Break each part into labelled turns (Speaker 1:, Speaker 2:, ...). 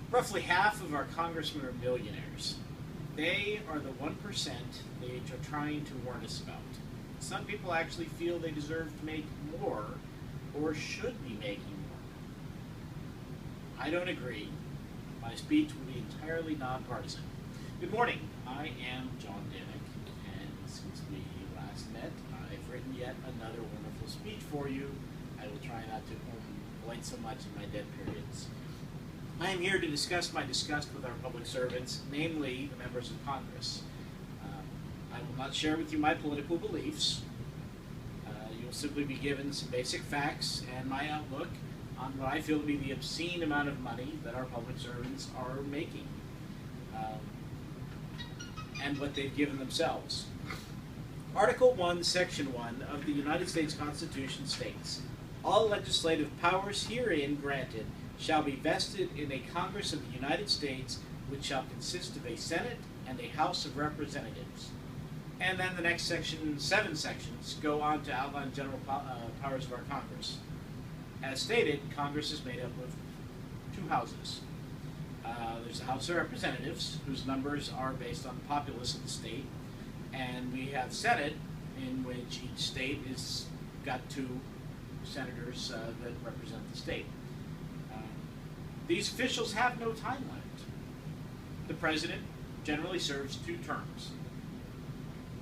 Speaker 1: Roughly half of our congressmen are millionaires. They are the 1% they are trying to warn us about. Some people actually feel they deserve to make more or should be making more. I don't agree. My speech will be entirely nonpartisan. Good morning. I am John Danek, and since we last met, I've written yet another wonderful speech for you. I will try not to blink so much in my dead periods. I am here to discuss my disgust with our public servants, namely the members of Congress. I will not share with you my political beliefs. You'll simply be given some basic facts and my outlook on what I feel to be the obscene amount of money that our public servants are making, and what they've given themselves. Article 1, Section 1 of the United States Constitution states, "All legislative powers herein granted shall be vested in a Congress of the United States, which shall consist of a Senate and a House of Representatives." And then the next section, 7 sections, go on to outline general powers of our Congress. As stated, Congress is made up of 2 houses. There's the House of Representatives, whose numbers are based on the populace of the state, and we have Senate, in which each state has got 2 senators that represent the state. These officials have no time limit. The president generally serves 2 terms.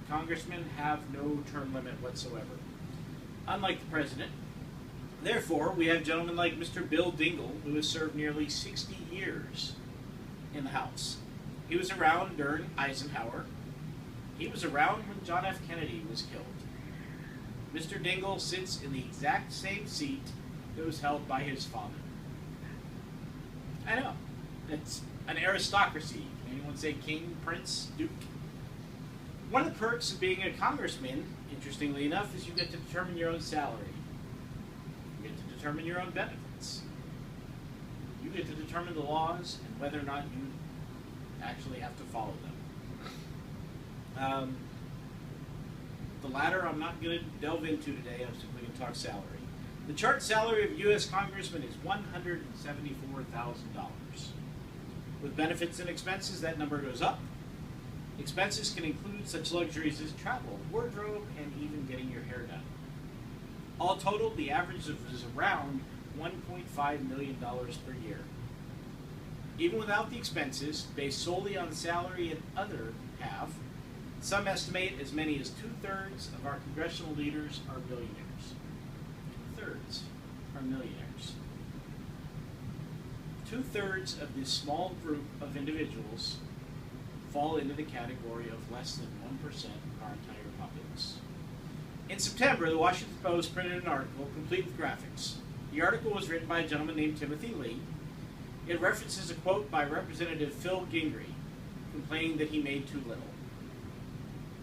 Speaker 1: Congressmen have no term limit whatsoever. Unlike the president, therefore, we have gentlemen like Mr. Bill Dingell, who has served nearly 60 years in the House. He was around during Eisenhower. He was around when John F. Kennedy was killed. Mr. Dingell sits in the exact same seat that was held by his father. I know, it's an aristocracy. Can anyone say king, prince, duke? One of the perks of being a congressman, interestingly enough, is you get to determine your own salary. You get to determine your own benefits. You get to determine the laws and whether or not you actually have to follow them. The latter I'm not going to delve into today. I'm simply going to talk salary. The chart salary of a U.S. congressman is $174,000. With benefits and expenses, that number goes up. Expenses can include such luxuries as travel, wardrobe, and even getting your hair done. All totaled, the average is around $1.5 million per year. Even without the expenses, based solely on the salary and other half, some estimate as many as 2/3 of our congressional leaders are billionaires. 2/3 are millionaires. 2/3 of this small group of individuals fall into the category of less than 1% of our entire populace. In September, the Washington Post printed an article complete with graphics. The article was written by a gentleman named Timothy Lee. It references a quote by Representative Phil Gingrey, complaining that he made too little.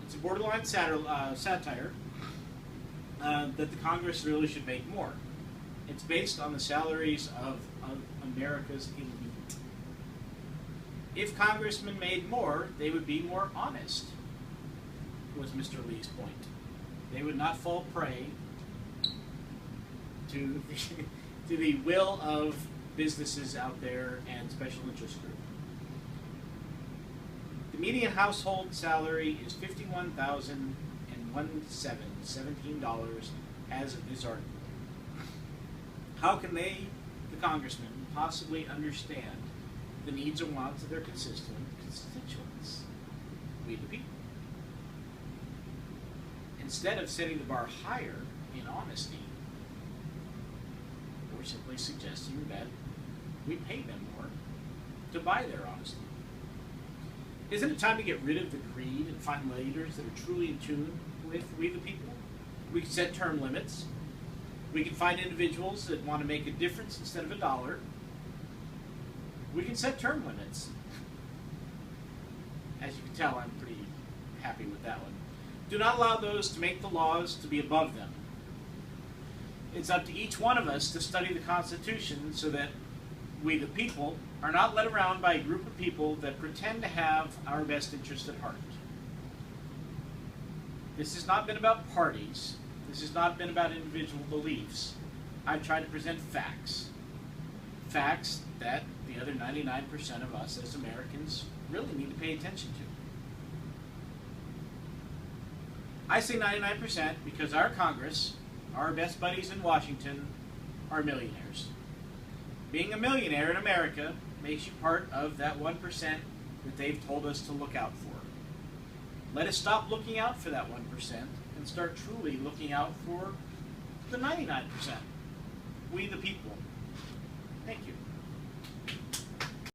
Speaker 1: It's a borderline satire that the Congress really should make more. It's based on the salaries of America's elite. If congressmen made more, they would be more honest, was Mr. Lee's point. They would not fall prey to the will of businesses out there and special interest groups. The median household salary is $51,117 as of this article. How can they, the congressmen, possibly understand the needs and wants of their constituents? We the people. Instead of setting the bar higher in honesty, we're simply suggesting that we pay them more to buy their honesty. Isn't it time to get rid of the greed and find leaders that are truly in tune with we the people? We can set term limits. We can find individuals that want to make a difference instead of a dollar. We can set term limits. As you can tell, I'm pretty happy with that one. Do not allow those to make the laws to be above them. It's up to each one of us to study the Constitution so that we, the people, are not led around by a group of people that pretend to have our best interest at heart. This has not been about parties. This has not been about individual beliefs. I've tried to present facts. Facts that the other 99% of us as Americans really need to pay attention to. I say 99% because our Congress, our best buddies in Washington, are millionaires. Being a millionaire in America makes you part of that 1% that they've told us to look out for. Let us stop looking out for that 1% and start truly looking out for the 99%. We the people. Thank you.